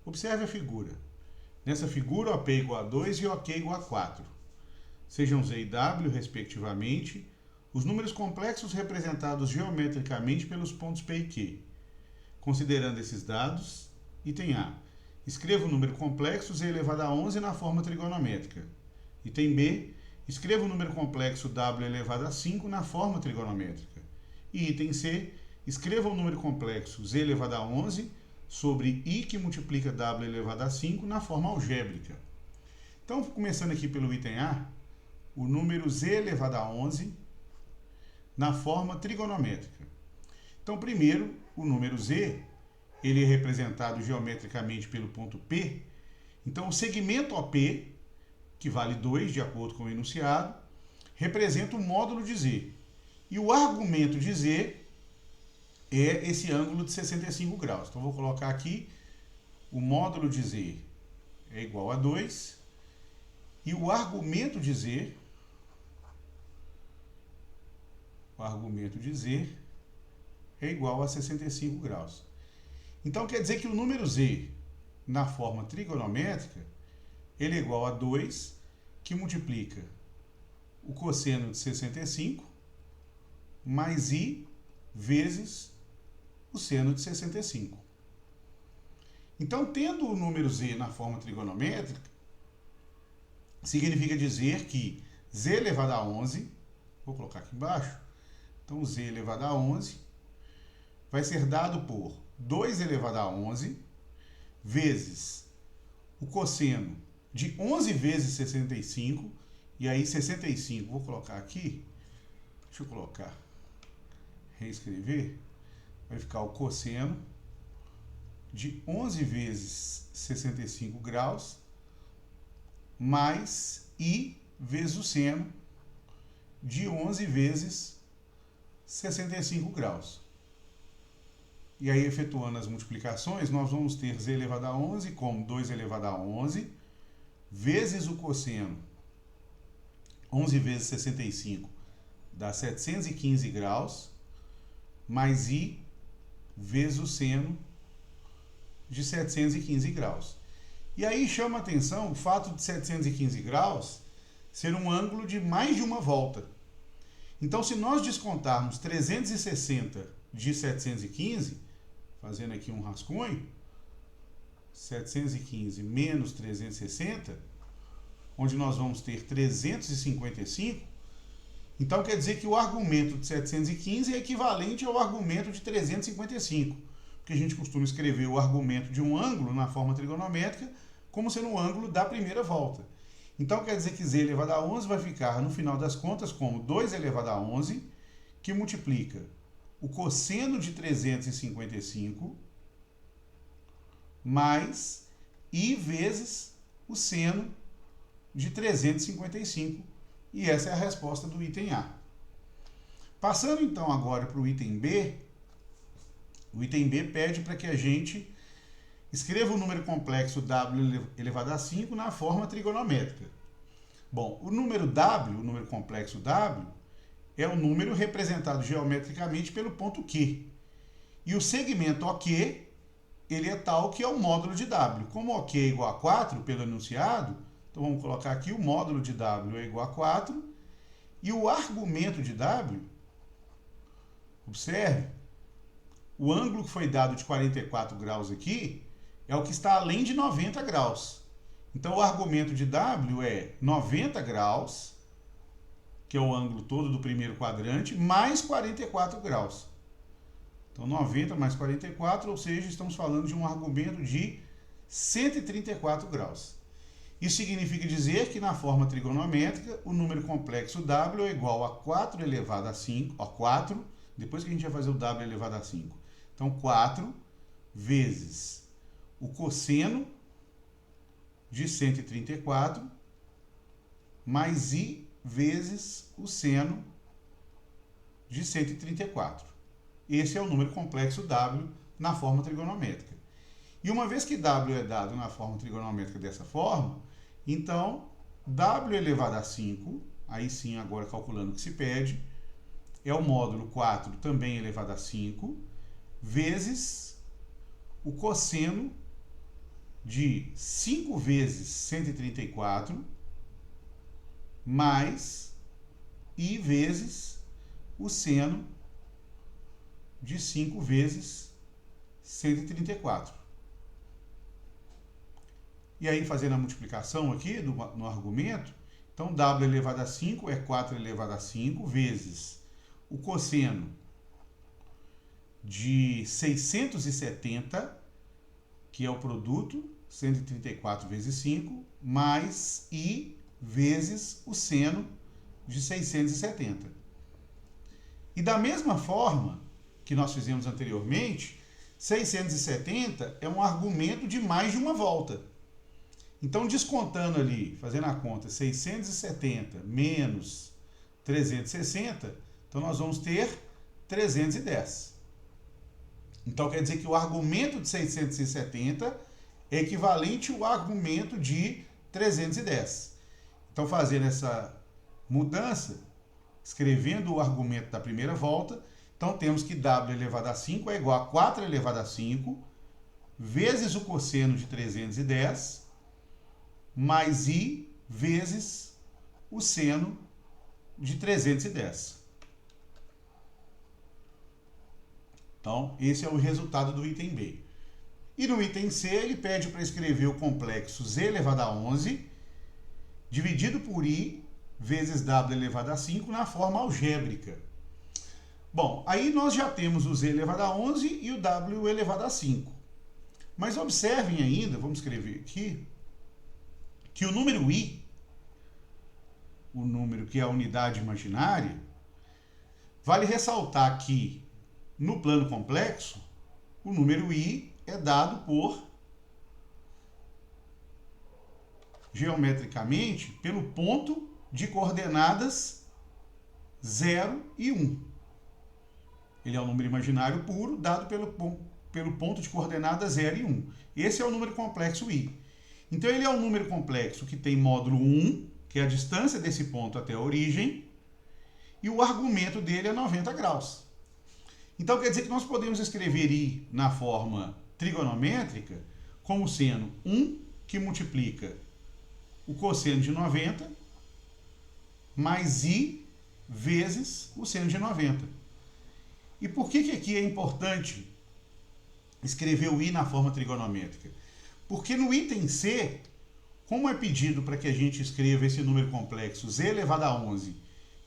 Observe a figura. Nessa figura, OP igual a 2 e OK igual a 4. Sejam Z e W, respectivamente, os números complexos representados geometricamente pelos pontos P e Q. Considerando esses dados, item A. Escreva o número complexo Z elevado a 11 na forma trigonométrica. Item B. Escreva o número complexo W elevado a 5 na forma trigonométrica. E item C. Escreva o número complexo Z elevado a 11 sobre I que multiplica W elevado a 5 na forma algébrica. Então, começando aqui pelo item A, o número Z elevado a 11 na forma trigonométrica. Então, primeiro, o número Z, ele é representado geometricamente pelo ponto P. Então, o segmento OP, que vale 2, de acordo com o enunciado, representa o módulo de Z. E o argumento de Z é esse ângulo de 65 graus. Então, vou colocar aqui, o módulo de Z é igual a 2, e o argumento de Z é igual a 65 graus. Então, quer dizer que o número Z, na forma trigonométrica, ele é igual a 2, que multiplica o cosseno de 65 mais I vezes o seno de 65. Então, tendo o número Z na forma trigonométrica, significa dizer que Z elevado a 11, vou colocar aqui embaixo, então Z elevado a 11 vai ser dado por 2 elevado a 11 vezes o cosseno de 11 vezes 65, e aí 65, vou colocar aqui, deixa eu colocar, reescrever, vai ficar o cosseno de 11 vezes 65 graus mais I vezes o seno de 11 vezes 65 graus. E aí, efetuando as multiplicações, nós vamos ter Z elevado a 11 como 2 elevado a 11 vezes o cosseno 11 vezes 65 dá 715 graus mais I vezes o seno de 715 graus. E aí chama a atenção o fato de 715 graus ser um ângulo de mais de uma volta. Então, se nós descontarmos 360 de 715, fazendo aqui um rascunho, 715 menos 360, onde nós vamos ter 355, então quer dizer que o argumento de 715 é equivalente ao argumento de 355, porque a gente costuma escrever o argumento de um ângulo na forma trigonométrica como sendo o ângulo da primeira volta. Então quer dizer que Z elevado a 11 vai ficar, no final das contas, como 2 elevado a 11, que multiplica o cosseno de 355 mais I vezes o seno de 355. E essa é a resposta do item A. Passando então agora para o item B, o item B pede para que a gente escreva o número complexo W elevado a 5 na forma trigonométrica. Bom, o número W, o número complexo W, é um número representado geometricamente pelo ponto Q. E o segmento OK, ele é tal que é o módulo de W. Como OK é igual a 4 pelo enunciado, então vamos colocar aqui o módulo de W é igual a 4. E o argumento de W, observe, o ângulo que foi dado de 44 graus aqui é o que está além de 90 graus. Então, o argumento de W é 90 graus, que é o ângulo todo do primeiro quadrante, mais 44 graus. Então, 90 mais 44, ou seja, estamos falando de um argumento de 134 graus. Isso significa dizer que, na forma trigonométrica, o número complexo W é igual a 4 elevado a 5, ó, 4, depois que a gente vai fazer o W elevado a 5. Então, 4 vezes o cosseno de 134 mais I vezes o seno de 134. Esse é o número complexo W na forma trigonométrica. E uma vez que W é dado na forma trigonométrica dessa forma, então W elevado a 5, aí sim agora calculando o que se pede, é o módulo 4 também elevado a 5, vezes o cosseno de 5 vezes 134 mais I vezes o seno de 5 vezes 134. E aí, fazendo a multiplicação aqui no argumento, então W elevado a 5 é 4 elevado a 5 vezes o cosseno de 670, que é o produto, 134 vezes 5, mais I vezes o seno de 670. E da mesma forma que nós fizemos anteriormente, 670 é um argumento de mais de uma volta. Então, descontando ali, fazendo a conta, 670 menos 360, então nós vamos ter 310. Então, quer dizer que o argumento de 670 é equivalente ao argumento de 310. Então, fazendo essa mudança, escrevendo o argumento da primeira volta, então temos que W elevado a 5 é igual a 4 elevado a 5 vezes o cosseno de 310 mais I vezes o seno de 310. Então, esse é o resultado do item B. E no item C, ele pede para escrever o complexo Z elevado a 11 dividido por I vezes W elevado a 5 na forma algébrica. Bom, aí nós já temos o Z elevado a 11 e o W elevado a 5. Mas observem ainda, vamos escrever aqui, que o número I, o número que é a unidade imaginária, vale ressaltar que no plano complexo, o número I é dado por, geometricamente, pelo ponto de coordenadas 0 e 1. Ele é um número imaginário puro, dado pelo ponto de coordenadas 0 e 1. Esse é o número complexo I. Então, ele é um número complexo que tem módulo 1, que é a distância desse ponto até a origem, e o argumento dele é 90 graus. Então, quer dizer que nós podemos escrever I na forma trigonométrica como sendo 1 que multiplica o cosseno de 90 mais I vezes o seno de 90. E por que aqui é importante escrever o I na forma trigonométrica? Porque no item C, como é pedido para que a gente escreva esse número complexo Z elevado a 11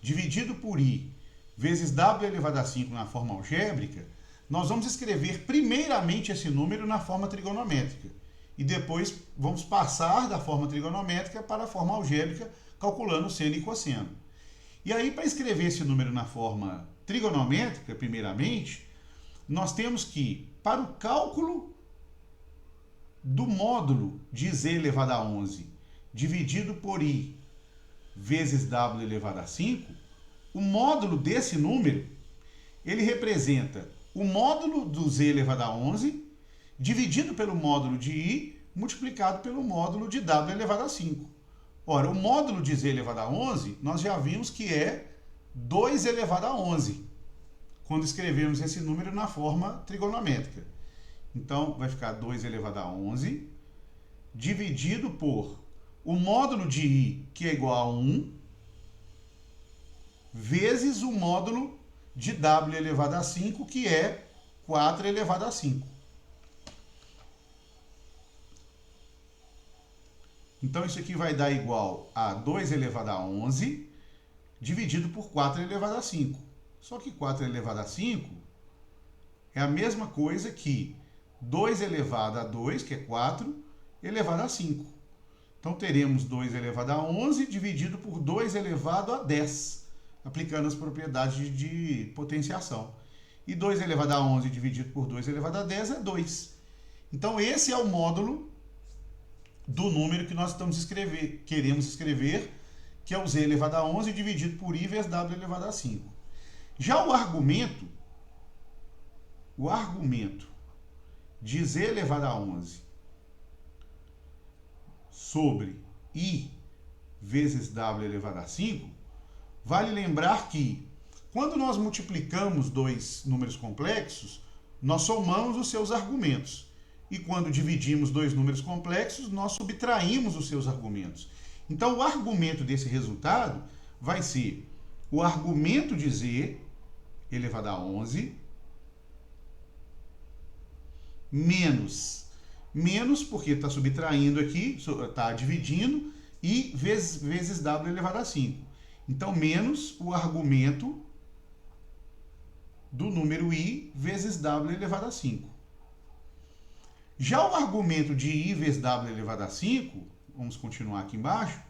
dividido por I vezes W elevado a 5 na forma algébrica, nós vamos escrever primeiramente esse número na forma trigonométrica. E depois vamos passar da forma trigonométrica para a forma algébrica, calculando seno e cosseno. E aí, para escrever esse número na forma trigonométrica, primeiramente, nós temos que, para o cálculo do módulo de Z elevado a 11 dividido por I vezes W elevado a 5, o módulo desse número, ele representa o módulo do Z elevado a 11 dividido pelo módulo de I multiplicado pelo módulo de W elevado a 5. Ora, o módulo de Z elevado a 11, nós já vimos que é 2 elevado a 11, quando escrevemos esse número na forma trigonométrica. Então, vai ficar 2 elevado a 11 dividido por o módulo de I, que é igual a 1, vezes o módulo de W elevado a 5, que é 4 elevado a 5. Então, isso aqui vai dar igual a 2 elevado a 11 dividido por 4 elevado a 5. Só que 4 elevado a 5 é a mesma coisa que 2 elevado a 2, que é 4, elevado a 5. Então, teremos 2 elevado a 11 dividido por 2 elevado a 10, aplicando as propriedades de potenciação. E 2 elevado a 11 dividido por 2 elevado a 10 é 2. Então, esse é o módulo do número que nós queremos escrever, que é o Z elevado a 11 dividido por I vezes W elevado a 5. Já o argumento de Z elevado a 11 sobre I vezes W elevado a 5, vale lembrar que, quando nós multiplicamos dois números complexos, nós somamos os seus argumentos. e quando dividimos dois números complexos, nós subtraímos os seus argumentos. Então, o argumento desse resultado vai ser o argumento de z elevado a 11 menos porque está subtraindo aqui, está dividindo, e vezes w elevado a 5. Então, menos o argumento do número i vezes w elevado a 5. Já o argumento de i vezes w elevado a 5, vamos continuar aqui embaixo.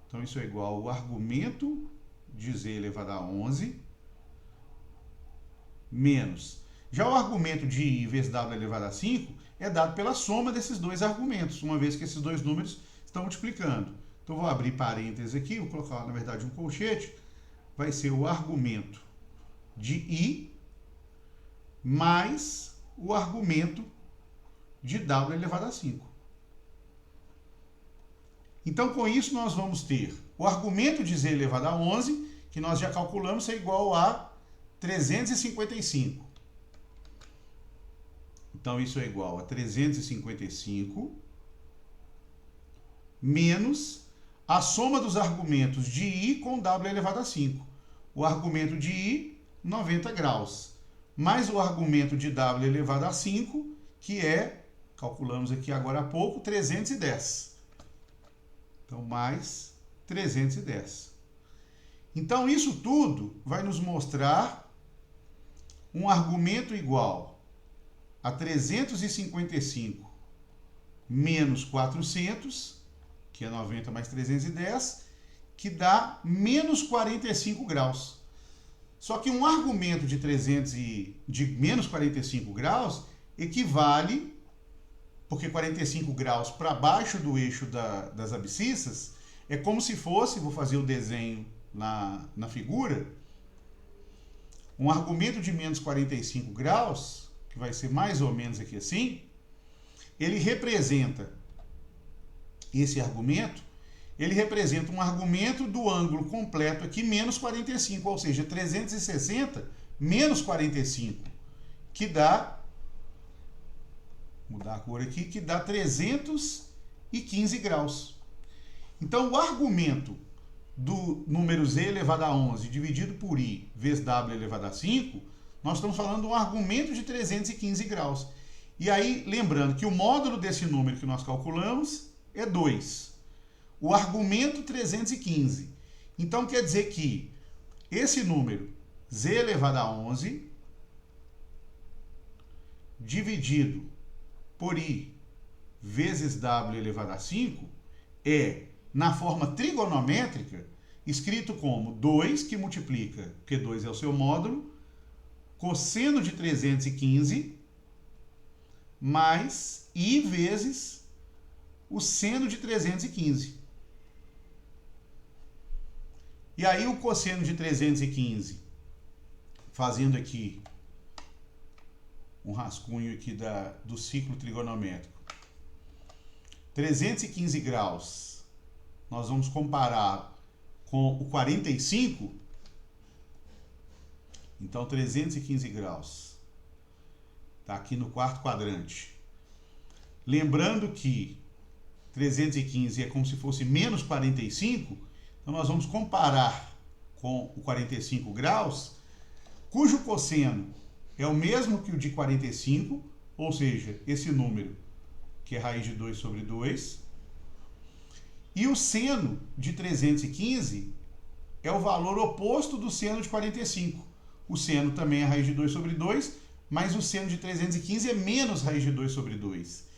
Então, isso é igual ao argumento de z elevado a 11 menos. Já o argumento de i vezes w elevado a 5 é dado pela soma desses dois argumentos, uma vez que esses dois números estão multiplicando. Então, vou abrir parênteses aqui, vou colocar, na verdade, um colchete. Vai ser o argumento de i mais o argumento de w elevado a 5. Então, com isso, nós vamos ter o argumento de z elevado a 11, que nós já calculamos, é igual a 355. Então, isso é igual a 355 menos a soma dos argumentos de i com w elevado a 5. O argumento de i, 90 graus, mais o argumento de w elevado a 5, que é, calculamos aqui agora há pouco, 310. Então, mais 310. Então, isso tudo vai nos mostrar um argumento igual a 355 menos 400, que é 90 mais 310, que dá menos 45 graus. Só que um argumento de menos 45 graus equivale, porque 45 graus para baixo do eixo das abscissas, é como se fosse, vou fazer o desenho na figura, um argumento de menos 45 graus, que vai ser mais ou menos aqui assim, ele representa, esse argumento, ele representa um argumento do ângulo completo aqui, menos 45, ou seja, 360 menos 45, que dá, vou mudar a cor aqui, que dá 315 graus. Então, o argumento do número z elevado a 11 dividido por i vezes w elevado a 5, nós estamos falando de um argumento de 315 graus. E aí, lembrando que o módulo desse número que nós calculamos é 2. O argumento 315. Então, quer dizer que esse número, z elevado a 11, dividido por i vezes w elevado a 5, é, na forma trigonométrica, escrito como 2, que multiplica, porque 2 é o seu módulo, cosseno de 315, mais i vezes o seno de 315. E aí o cosseno de 315, fazendo aqui um rascunho aqui do ciclo trigonométrico. 315 graus, nós vamos comparar com o 45. Então, 315 graus está aqui no quarto quadrante. Lembrando que 315 é como se fosse menos 45, então nós vamos comparar com o 45 graus, cujo cosseno é o mesmo que o de 45, ou seja, esse número, que é raiz de 2 sobre 2. E o seno de 315 é o valor oposto do seno de 45. O seno também é raiz de 2 sobre 2, mas o seno de 315 é menos raiz de 2 sobre 2.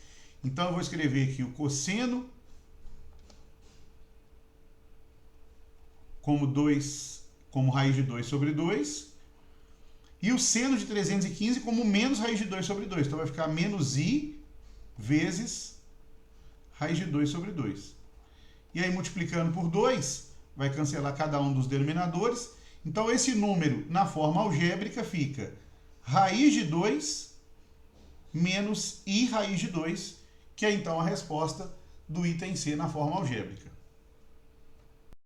Então, eu vou escrever aqui o cosseno como raiz de 2 sobre 2, e o seno de 315 como menos raiz de 2 sobre 2. Então, vai ficar menos i vezes raiz de 2 sobre 2. E aí, multiplicando por 2, vai cancelar cada um dos denominadores. Então, esse número, na forma algébrica, fica raiz de 2 menos i raiz de 2, que é, então, a resposta do item C na forma algébrica.